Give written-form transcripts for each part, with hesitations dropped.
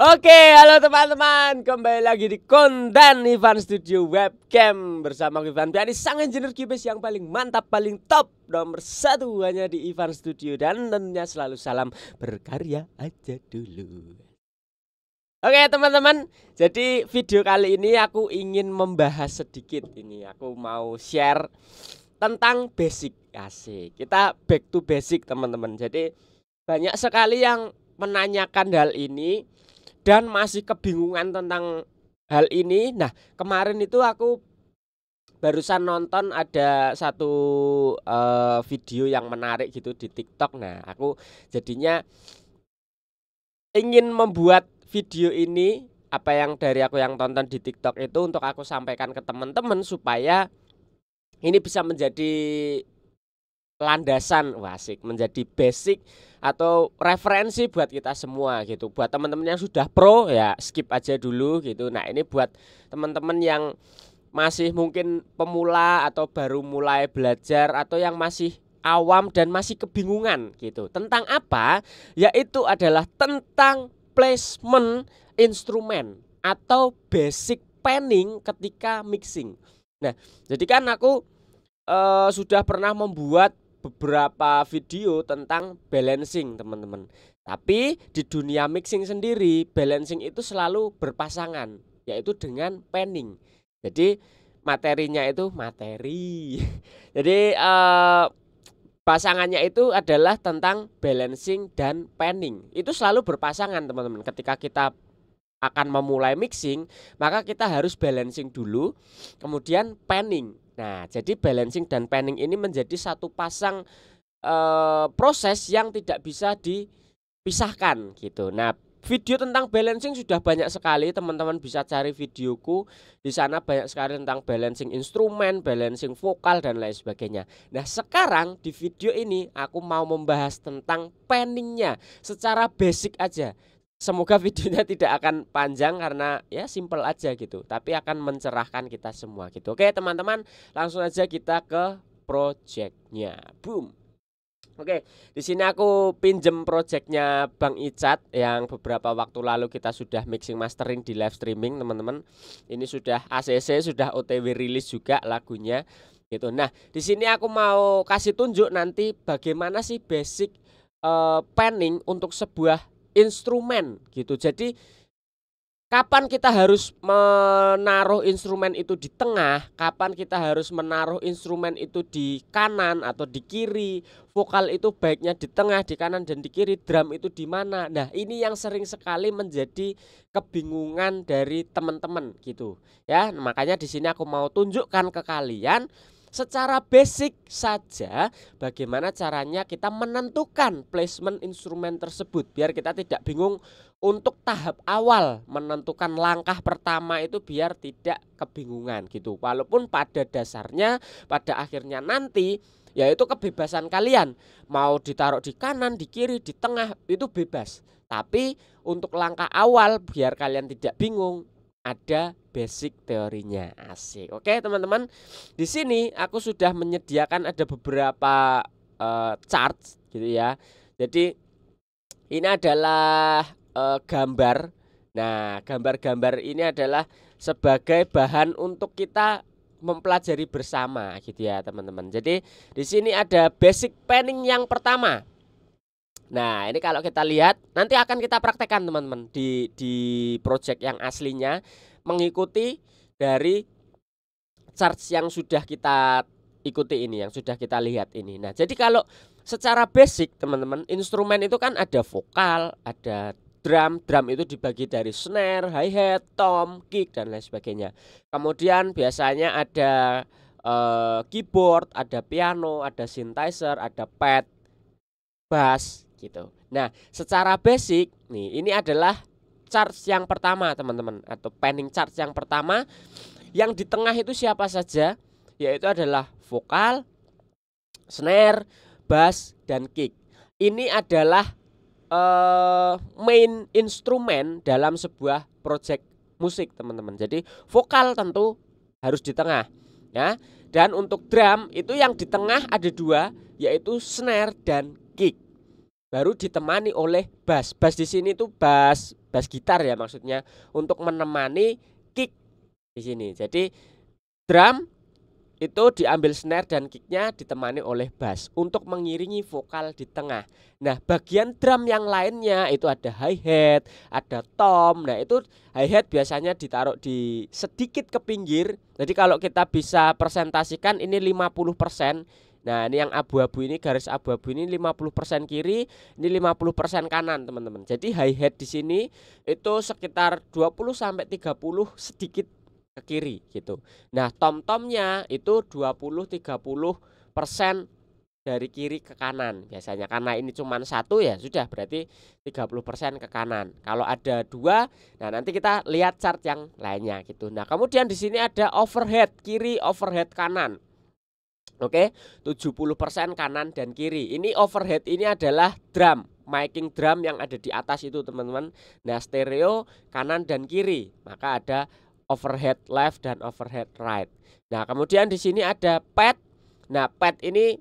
Oke, halo teman-teman, kembali lagi di konten Ivan Studio Webcam bersama Ivan Piani, sang engineer Cubase yang paling mantap, paling top, nomor 1 hanya di Ivan Studio. Dan tentunya selalu salam berkarya aja dulu. Oke teman-teman, jadi video kali ini aku ingin membahas sedikit ini. Aku mau share tentang basic. Asik, kita back to basic teman-teman. Jadi banyak sekali yang menanyakan hal ini dan masih kebingungan tentang hal ini. Nah, kemarin itu aku barusan nonton ada satu video yang menarik gitu di TikTok. Nah, aku jadinya ingin membuat video ini, apa yang dari aku yang tonton di TikTok itu, untuk aku sampaikan ke teman-teman supaya ini bisa menjadi landasan, asik, menjadi basic atau referensi buat kita semua gitu. Buat teman-teman yang sudah pro ya skip aja dulu gitu. Nah, ini buat teman-teman yang masih mungkin pemula atau baru mulai belajar atau yang masih awam dan masih kebingungan gitu. Tentang apa? Yaitu adalah tentang placement instrumen atau basic panning ketika mixing. Nah, jadi kan aku sudah pernah membuat beberapa video tentang balancing teman-teman. Tapi di dunia mixing sendiri, balancing itu selalu berpasangan, yaitu dengan panning. Jadi materinya itu materi. Jadi pasangannya itu adalah tentang balancing dan panning. Itu selalu berpasangan teman-teman. Ketika kita akan memulai mixing, maka kita harus balancing dulu, kemudian panning. Nah, jadi balancing dan panning ini menjadi satu pasang proses yang tidak bisa dipisahkan gitu. Nah, video tentang balancing sudah banyak sekali, teman-teman bisa cari videoku. Di sana banyak sekali tentang balancing instrumen, balancing vokal dan lain sebagainya. Nah, sekarang di video ini aku mau membahas tentang panningnya secara basic aja. Semoga videonya tidak akan panjang karena ya simple aja gitu, tapi akan mencerahkan kita semua gitu. Oke teman-teman, langsung aja kita ke projectnya. Boom. Oke, di sini aku pinjem projectnya Bang Icat yang beberapa waktu lalu kita sudah mixing mastering di live streaming teman-teman. Ini sudah ACC, sudah OTW rilis juga lagunya gitu. Nah, di sini aku mau kasih tunjuk nanti bagaimana sih basic panning untuk sebuah instrumen gitu. Jadi kapan kita harus menaruh instrumen itu di tengah, kapan kita harus menaruh instrumen itu di kanan atau di kiri, vokal itu baiknya di tengah, di kanan dan di kiri, drum itu di mana. Nah, ini yang sering sekali menjadi kebingungan dari teman-teman gitu. Ya, makanya di sini aku mau tunjukkan ke kalian secara basic saja bagaimana caranya kita menentukan placement instrumen tersebut, biar kita tidak bingung untuk tahap awal menentukan langkah pertama itu, biar tidak kebingungan gitu. Walaupun pada dasarnya, pada akhirnya nanti yaitu kebebasan kalian mau ditaruh di kanan, di kiri, di tengah itu bebas. Tapi untuk langkah awal biar kalian tidak bingung, ada basic teorinya. Asik. Oke teman-teman, di sini aku sudah menyediakan ada beberapa chart gitu ya. Jadi ini adalah gambar. Nah, gambar-gambar ini adalah sebagai bahan untuk kita mempelajari bersama gitu ya teman-teman. Jadi di sini ada basic panning yang pertama. Nah, ini kalau kita lihat nanti akan kita praktekkan teman-teman di project yang aslinya, mengikuti dari charts yang sudah kita ikuti ini, yang sudah kita lihat ini. Nah, jadi kalau secara basic teman-teman, instrumen itu kan ada vokal, ada drum. Drum itu dibagi dari snare, hi-hat, tom, kick dan lain sebagainya. Kemudian biasanya ada keyboard, ada piano, ada synthesizer, ada pad, bass gitu. Nah, secara basic nih, ini adalah charts yang pertama teman-teman, atau panning charts yang pertama. Yang di tengah itu siapa saja? Yaitu adalah vokal, snare, bass dan kick. Ini adalah main instrumen dalam sebuah project musik teman-teman. Jadi vokal tentu harus di tengah ya. Dan untuk drum itu yang di tengah ada dua, yaitu snare dan kick. baru ditemani oleh bass. Bass di sini tuh bass gitar ya maksudnya, untuk menemani kick di sini. Jadi drum itu diambil snare dan kicknya ditemani oleh bass untuk mengiringi vokal di tengah. Nah, bagian drum yang lainnya itu ada hi-hat, ada tom. Nah, itu hi-hat biasanya ditaruh di sedikit ke pinggir. Jadi kalau kita bisa presentasikan ini 50%. Nah, ini yang abu-abu ini, garis abu-abu ini 50% kiri, ini 50% kanan, teman-teman. Jadi hi-hat di sini itu sekitar 20 sampai 30 sedikit ke kiri gitu. Nah, tom-tomnya itu 20-30% dari kiri ke kanan biasanya. Karena ini cuma satu ya sudah, berarti 30% ke kanan. Kalau ada dua, nah nanti kita lihat chart yang lainnya gitu. Nah, kemudian di sini ada overhead kiri, overhead kanan. Oke, 70% kanan dan kiri. Ini overhead ini adalah drum, miking drum yang ada di atas itu, teman-teman. Nah, stereo kanan dan kiri. Maka ada overhead left dan overhead right. Nah, kemudian di sini ada pad. Nah, pad ini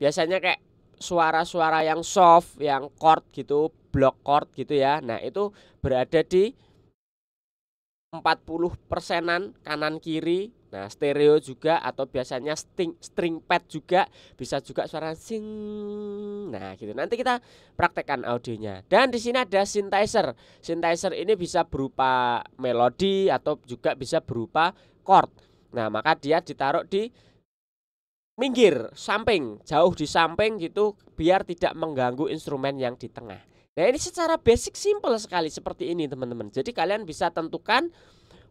biasanya kayak suara-suara yang soft, yang chord gitu, block chord gitu ya. Nah, itu berada di 40%-an kanan kiri. Nah, stereo juga, atau biasanya string pad juga, bisa juga suara sing. Nah, gitu. Nanti kita praktekkan audionya. Dan di sini ada synthesizer. Synthesizer ini bisa berupa melodi atau juga bisa berupa chord. Nah, maka dia ditaruh di minggir, samping, jauh di samping gitu, biar tidak mengganggu instrumen yang di tengah. Nah, ini secara basic simple sekali seperti ini, teman-teman. Jadi kalian bisa tentukan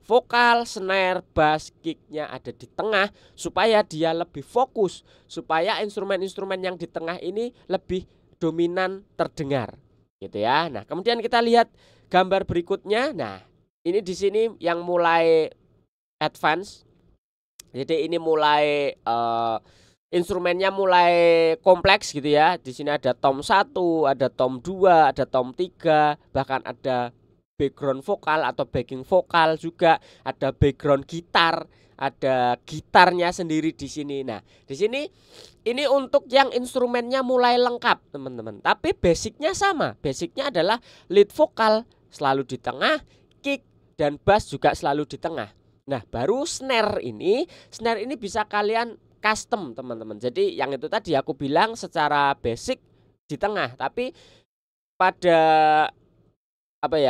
vokal, snare, bass, kicknya ada di tengah supaya dia lebih fokus, supaya instrumen-instrumen yang di tengah ini lebih dominan terdengar, gitu ya. Nah, kemudian kita lihat gambar berikutnya. Nah, ini di sini yang mulai advance. Jadi ini mulai instrumennya mulai kompleks gitu ya. Di sini ada tom 1, ada tom 2, ada tom 3, bahkan ada background vokal atau backing vokal juga, ada background gitar, ada gitarnya sendiri di sini. Nah, di sini ini untuk yang instrumennya mulai lengkap, teman-teman. Tapi basicnya sama. Basicnya adalah lead vokal selalu di tengah, kick dan bass juga selalu di tengah. Nah, baru snare ini bisa kalian custom, teman-teman. Jadi yang itu tadi aku bilang secara basic di tengah, tapi pada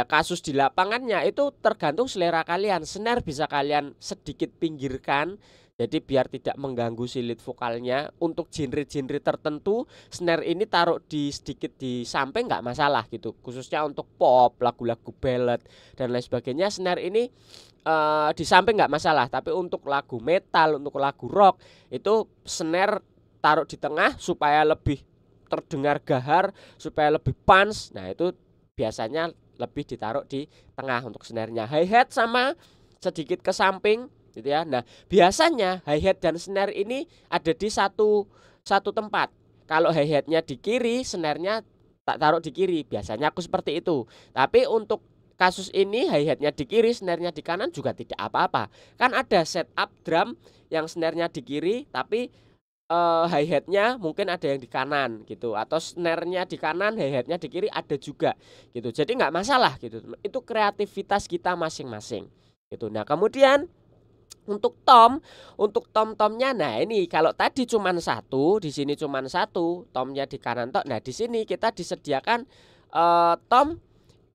kasus di lapangannya itu tergantung selera kalian. Snare bisa kalian sedikit pinggirkan, jadi biar tidak mengganggu si lead vokalnya. Untuk genre-genre tertentu snare ini taruh di sedikit di samping nggak masalah gitu. Khususnya untuk pop, lagu-lagu ballad dan lain sebagainya, snare ini di samping nggak masalah. Tapi untuk lagu metal, untuk lagu rock itu snare taruh di tengah supaya lebih terdengar gahar, supaya lebih punch. Nah, itu biasanya lebih ditaruh di tengah untuk snare-nya. Hi-hat sama sedikit ke samping gitu ya. Nah, biasanya hi-hat dan snare ini ada di satu tempat. Kalau hi-hatnya di kiri, snare-nya tak taruh di kiri. Biasanya aku seperti itu. Tapi untuk kasus ini hi-hatnya di kiri, snare-nya di kanan juga tidak apa-apa. Kan ada setup drum yang snare-nya di kiri tapi hi-hatnya mungkin ada yang di kanan gitu, atau snare-nya di kanan, hi-hatnya di kiri ada juga gitu. Jadi nggak masalah gitu. Itu kreativitas kita masing-masing gitu. Nah, kemudian untuk tom-tomnya, nah ini kalau tadi cuman satu, di sini cuman satu, tomnya di kanan tok. Nah, di sini kita disediakan tom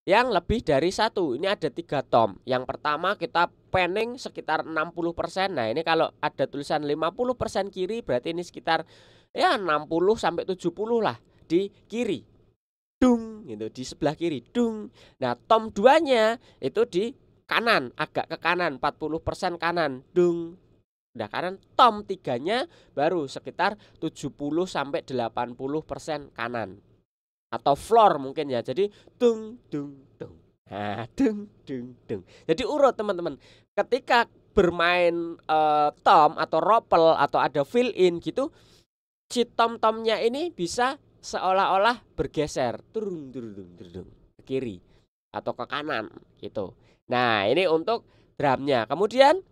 yang lebih dari satu. Ini ada 3 tom. Yang pertama kita panning sekitar 60%. Nah, ini kalau ada tulisan 50% kiri, berarti ini sekitar ya 60 sampai 70 lah di kiri. Dung gitu, di sebelah kiri. Dung. Nah, tom 2-nya itu di kanan, agak ke kanan, 40% kanan. Dung. Nah, kanan. Tom 3-nya baru sekitar 70 sampai 80% kanan. Atau floor mungkin ya. Jadi dung dung dung. Nah, dung dung dung. Jadi urut, teman-teman. Ketika bermain tom atau ropel atau ada fill in gitu, si tom-tomnya ini bisa seolah-olah bergeser turun ke kiri atau ke kanan gitu. Nah, ini untuk drumnya. Kemudian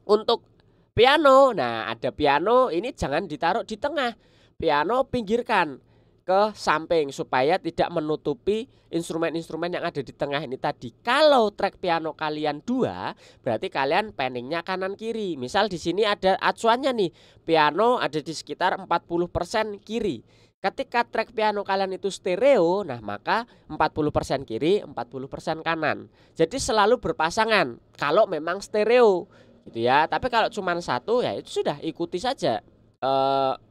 untuk piano, nah ada piano ini jangan ditaruh di tengah. Piano pinggirkan. ke samping supaya tidak menutupi instrumen-instrumen yang ada di tengah ini tadi. Kalau track piano kalian 2, berarti kalian panningnya kanan kiri. Misal di sini ada acuannya nih, piano ada di sekitar 40% kiri. Ketika track piano kalian itu stereo, nah maka 40% kiri, 40% kanan. Jadi selalu berpasangan kalau memang stereo gitu ya. Tapi kalau cuma satu ya itu sudah ikuti saja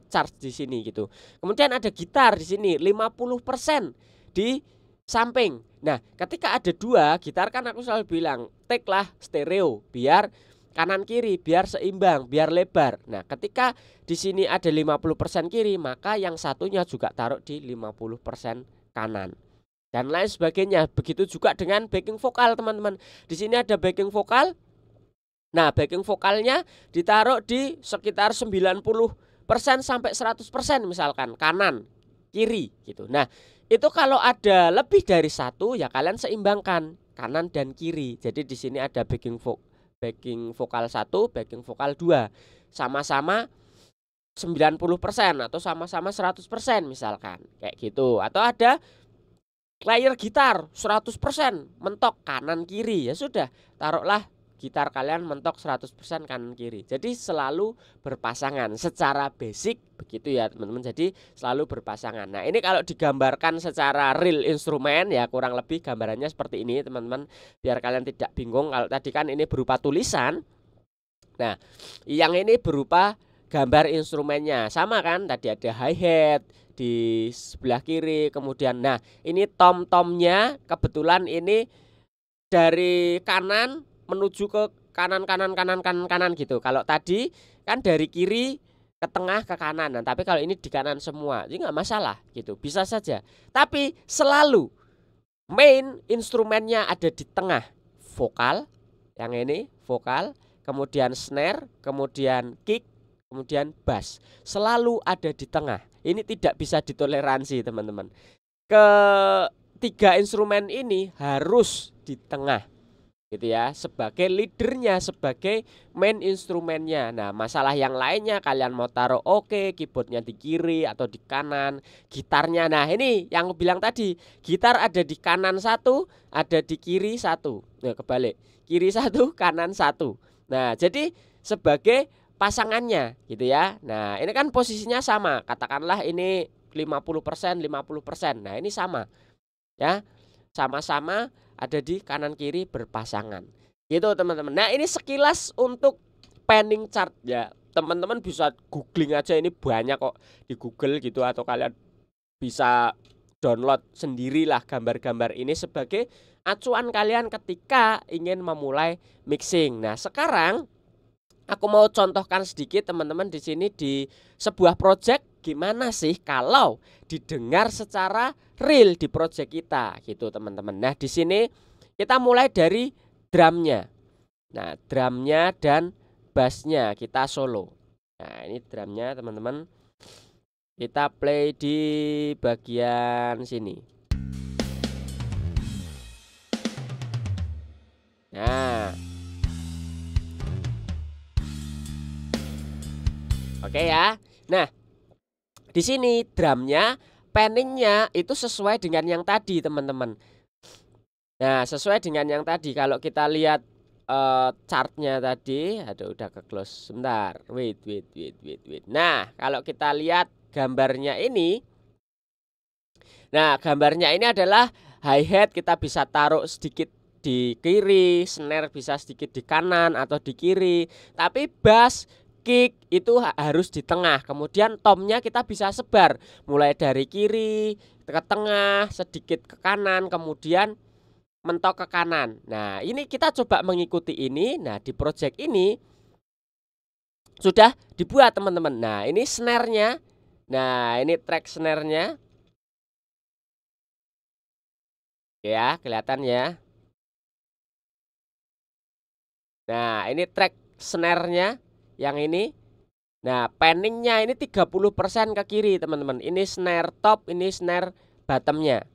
charge di sini gitu. Kemudian ada gitar di sini 50% di samping. Nah, ketika ada 2 gitar kan aku selalu bilang, take lah stereo biar kanan kiri biar seimbang, biar lebar. Nah, ketika di sini ada 50% kiri, maka yang satunya juga taruh di 50% kanan. Dan lain sebagainya. Begitu juga dengan backing vokal, teman-teman. Di sini ada backing vokal. Nah, backing vokalnya ditaruh di sekitar 90% sampai 100% misalkan kanan, kiri gitu. Nah, itu kalau ada lebih dari 1 ya kalian seimbangkan kanan dan kiri. Jadi di sini ada backing vokal 1, backing vokal 2. Sama-sama 90% atau sama-sama 100% misalkan. Kayak gitu. Atau ada layer gitar 100% mentok kanan kiri. Ya sudah, taruhlah gitar kalian mentok 100% kanan kiri. Jadi selalu berpasangan secara basic begitu ya teman-teman. Jadi selalu berpasangan. Nah, ini kalau digambarkan secara real instrumen ya kurang lebih gambarannya seperti ini teman-teman. Biar kalian tidak bingung. Kalau tadi kan ini berupa tulisan. Nah, yang ini berupa gambar instrumennya. Sama kan? Tadi ada hi-hat di sebelah kiri. Kemudian nah, ini tom-tomnya kebetulan ini dari kanan menuju ke kanan gitu. Kalau tadi kan dari kiri ke tengah ke kanan. Nah, tapi kalau ini di kanan semua, jadi nggak masalah gitu. Bisa saja. Tapi selalu main instrumennya ada di tengah. Vokal, yang ini vokal, kemudian snare, kemudian kick, kemudian bass. Selalu ada di tengah. Ini tidak bisa ditoleransi, teman-teman. Ketiga instrumen ini harus di tengah gitu ya, sebagai leadernya, sebagai main instrumennya. Nah, masalah yang lainnya kalian mau taruh keyboardnya di kiri atau di kanan, gitarnya. Nah, ini yang aku bilang tadi, gitar ada di kanan 1, ada di kiri 1. Nah, kebalik, kiri 1, kanan 1. Nah, jadi sebagai pasangannya gitu ya. Nah, ini kan posisinya sama. Katakanlah ini 50%, 50%. Nah, ini sama. Ya. Sama-sama ada di kanan kiri berpasangan. Gitu teman-teman. Nah, ini sekilas untuk panning chart ya. Teman-teman bisa googling aja, ini banyak kok di Google gitu, atau kalian bisa download sendirilah gambar-gambar ini sebagai acuan kalian ketika ingin memulai mixing. Nah, sekarang aku mau contohkan sedikit teman-teman di sini di sebuah project gimana sih kalau didengar secara real di project kita gitu teman-teman. Nah, di sini kita mulai dari drumnya. Nah, drumnya dan bassnya kita solo. Nah, ini drumnya teman-teman. Kita play di bagian sini. Nah, oke ya. Nah, di sini drumnya, panningnya itu sesuai dengan yang tadi teman-teman. Nah, sesuai dengan yang tadi. Kalau kita lihat chartnya tadi, aduh udah ke close sebentar. Wait. Nah, kalau kita lihat gambarnya ini, nah gambarnya ini adalah hi-hat kita bisa taruh sedikit di kiri, snare bisa sedikit di kanan atau di kiri. Tapi bass, kick itu harus di tengah. Kemudian tomnya kita bisa sebar mulai dari kiri ke tengah, sedikit ke kanan, kemudian mentok ke kanan. Nah, ini kita coba mengikuti ini. Nah, di project ini sudah dibuat teman-teman. Nah, ini snare-nya. Nah, ini track snare-nya. Ya, kelihatan ya. Nah, ini track snare-nya yang ini. Nah, panningnya ini 30% ke kiri teman-teman. Ini snare top, ini snare bottomnya.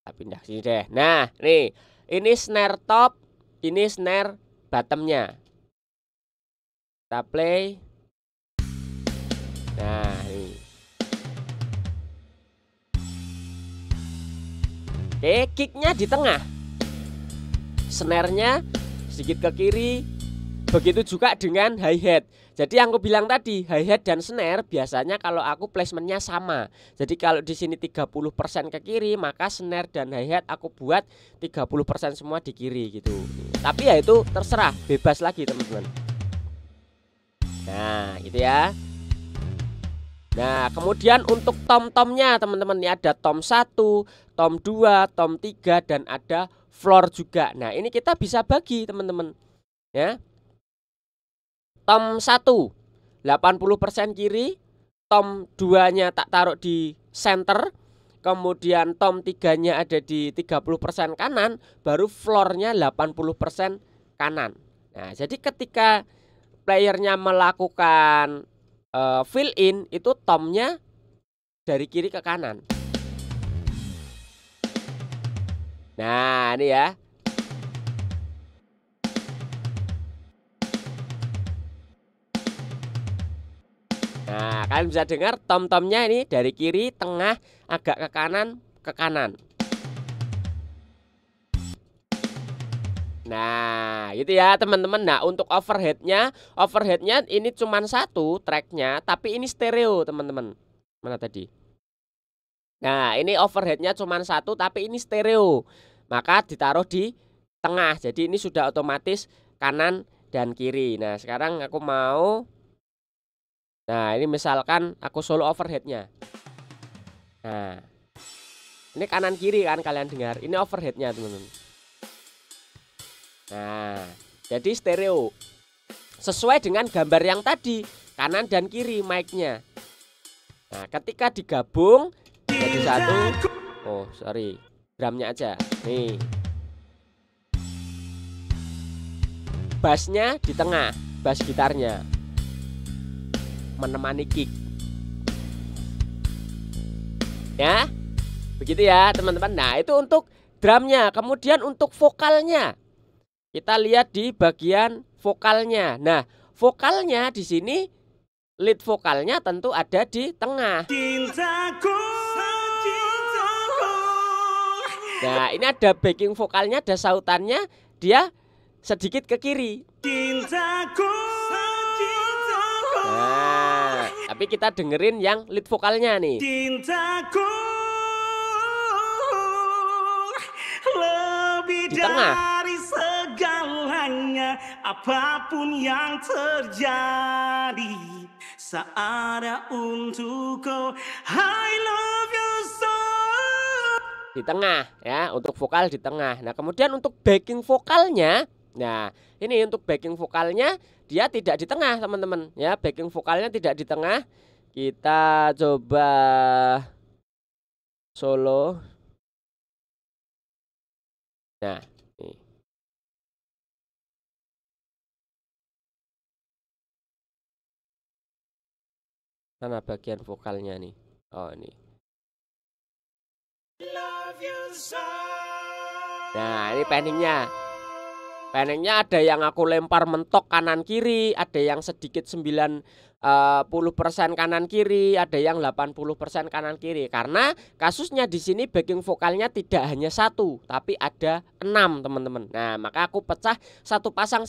Kita pindah sini deh. Nah, nih, ini snare top, ini snare bottomnya. Kita play. Nah, nih. Oke, kicknya di tengah, snare-nya sedikit ke kiri. Begitu juga dengan hi-hat. Jadi yang aku bilang tadi, hi-hat dan snare biasanya kalau aku placementnya sama. Jadi kalau di sini 30% ke kiri, maka snare dan hi-hat aku buat 30% semua di kiri gitu. Tapi ya itu terserah, bebas lagi teman-teman. Nah, gitu ya. Nah, kemudian untuk tom-tomnya teman-teman, ini ada tom 1, tom 2, tom 3 dan ada floor juga. Nah, ini kita bisa bagi teman-teman. Ya. Tom 1 80% kiri, tom 2-nya tak taruh di center, kemudian tom 3-nya ada di 30% kanan, baru floor-nya 80% kanan. Nah, jadi ketika playernya melakukan fill in, itu tomnya dari kiri ke kanan. Nah, ini ya. Nah, kalian bisa dengar tom-tomnya ini dari kiri, tengah, agak ke kanan, ke kanan. Nah, gitu ya teman-teman. Nah, untuk overheadnya ini cuma satu tracknya, tapi ini stereo teman-teman. Mana tadi? Nah, ini overheadnya cuma satu, tapi ini stereo. Maka ditaruh di tengah. Jadi ini sudah otomatis kanan dan kiri. Nah, sekarang aku mau. Nah, ini misalkan aku solo overheadnya. Nah, ini kanan kiri kan kalian dengar. Ini overheadnya teman-teman. Nah, jadi stereo sesuai dengan gambar yang tadi, kanan dan kiri mic-nya. Nah, ketika digabung jadi satu. Oh, sorry, drumnya aja. Nih, bassnya di tengah, bass gitarnya menemani kick. Ya, begitu ya teman-teman. Nah, itu untuk drumnya. Kemudian untuk vokalnya, kita lihat di bagian vokalnya. Nah, vokalnya di sini, lead vokalnya tentu ada di tengah. Nah, ini ada backing vokalnya, ada sautannya, dia sedikit ke kiri. Nah, tapi kita dengerin yang lead vokalnya nih. Di tengah. Apapun yang terjadi seada untukku, I love you so. Di tengah ya, untuk vokal di tengah. Nah, kemudian untuk backing vokalnya, nah ini untuk backing vokalnya dia tidak di tengah teman-teman ya, backing vokalnya tidak di tengah. Kita coba solo. Nah, nih. Mana bagian vokalnya nih? Oh, ini. Nah, ini panningnya. Panningnya ada yang aku lempar mentok kanan kiri, ada yang sedikit 90% kanan kiri, ada yang 80% kanan kiri. Karena kasusnya di sini backing vokalnya tidak hanya satu, tapi ada 6 teman-teman. Nah, maka aku pecah satu pasang,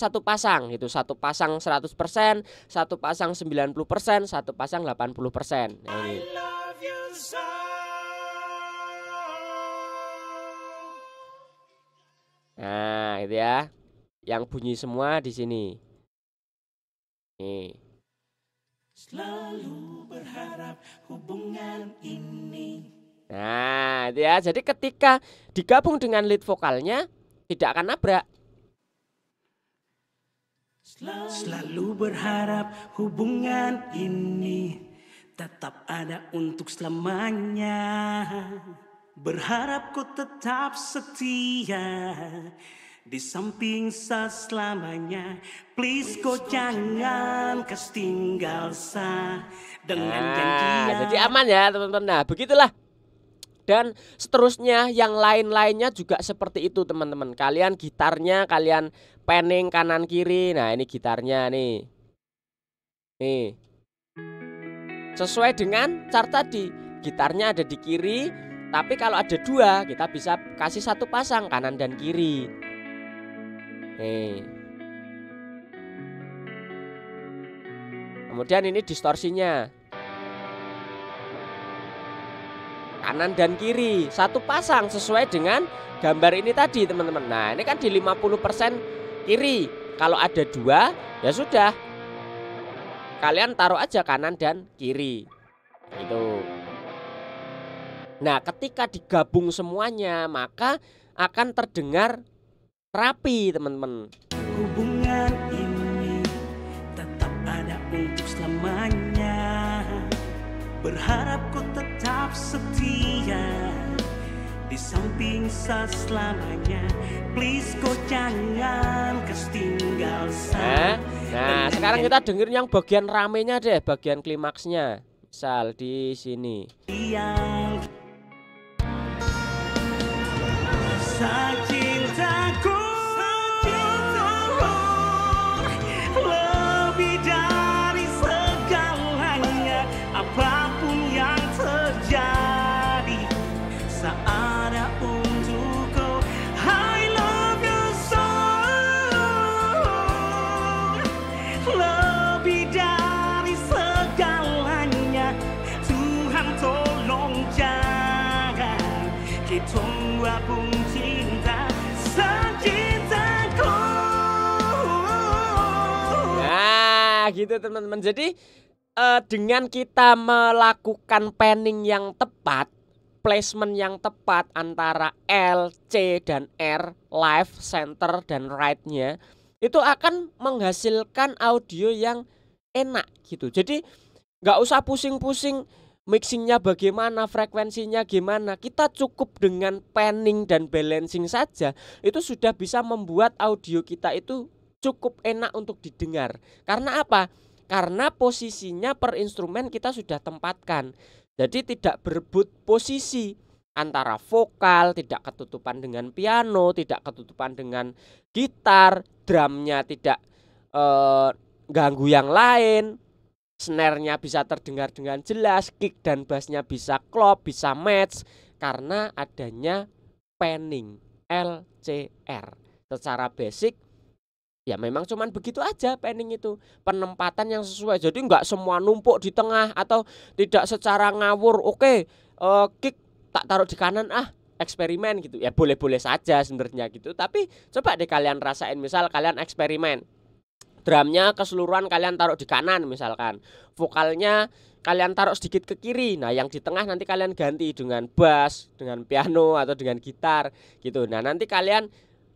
itu satu pasang 100%, satu pasang 90%, satu pasang 80%. Nah, ini. Nah, itu ya. Yang bunyi semua di sini. Nih. Selalu berharap hubungan ini. Nah, itu ya. Jadi ketika digabung dengan lead vokalnya tidak akan nabrak. Selalu berharap hubungan ini tetap ada untuk selamanya. Berharap kau tetap setia di samping saya selamanya. Please kau jangan tinggal sa dengan janji. Jadi aman ya teman-teman. Nah, begitulah. Dan seterusnya yang lain-lainnya juga seperti itu teman-teman. Kalian gitarnya kalian panning kanan kiri. Nah, ini gitarnya nih. Nih. Sesuai dengan chart tadi. Gitarnya ada di kiri, Tapi kalau ada dua, kita bisa kasih satu pasang kanan dan kiri. Nih. Kemudian ini distorsinya, kanan dan kiri satu pasang sesuai dengan gambar ini tadi teman-teman. Nah ini kan di 50% kiri. Kalau ada dua ya sudah, kalian taruh aja kanan dan kiri itu. Nah ketika digabung semuanya maka akan terdengar rapi teman-teman. Hubungan ini tetap ada untuk selamanya. Berharap kau tetap setia di samping saya selamanya. Please kau jangan tinggal saya. Nah sekarang kita dengerin yang bagian ramenya deh, bagian klimaksnya. Misal di sini. Cintaku lebih dari segalanya, apapun yang terjadi seada untukku. I love you so, lebih dari segalanya. Tuhan tolong jaga kita pun cinta secintaku. Nah gitu teman-teman. Jadi dengan kita melakukan panning yang tepat, placement yang tepat antara L, C, dan R, left, center, dan right-nya, itu akan menghasilkan audio yang enak gitu. Jadi nggak usah pusing-pusing mixingnya bagaimana, frekuensinya gimana. Kita cukup dengan panning dan balancing saja, itu sudah bisa membuat audio kita itu cukup enak untuk didengar. Karena apa? Karena posisinya per instrumen kita sudah tempatkan. Jadi tidak berebut posisi antara vokal, tidak ketutupan dengan piano, tidak ketutupan dengan gitar, drumnya tidak ganggu yang lain, snare-nya bisa terdengar dengan jelas, kick dan bass-nya bisa klop, bisa match karena adanya panning LCR. Secara basic ya memang cuman begitu aja panning itu, penempatan yang sesuai. Jadi enggak semua numpuk di tengah atau tidak secara ngawur. Oke, kick tak taruh di kanan, eksperimen gitu. Ya boleh-boleh saja sebenarnya gitu. Tapi coba deh kalian rasain, misal kalian eksperimen. Drumnya keseluruhan kalian taruh di kanan misalkan, vokalnya kalian taruh sedikit ke kiri. Nah yang di tengah nanti kalian ganti dengan bass, dengan piano atau dengan gitar gitu. Nah nanti kalian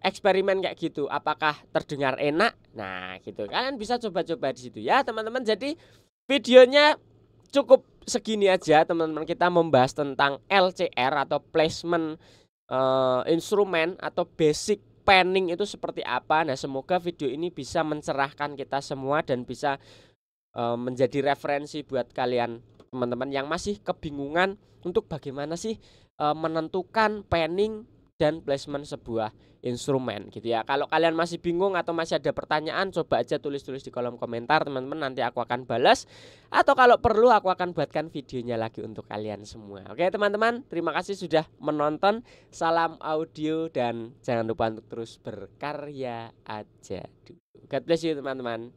eksperimen kayak gitu, apakah terdengar enak? Nah gitu, kalian bisa coba-coba di situ ya teman-teman. Jadi videonya cukup segini aja teman-teman. Kita membahas tentang LCR atau placement instrumen atau basic panning itu seperti apa. Nah semoga video ini bisa mencerahkan kita semua dan bisa menjadi referensi buat kalian teman-teman yang masih kebingungan untuk bagaimana sih menentukan panning dan placement sebuah instrumen gitu ya. Kalau kalian masih bingung atau masih ada pertanyaan, coba aja tulis-tulis di kolom komentar teman-teman, nanti aku akan balas. Atau kalau perlu aku akan buatkan videonya lagi untuk kalian semua. Oke teman-teman, terima kasih sudah menonton. Salam audio dan jangan lupa untuk terus berkarya aja dulu. God bless you teman-teman.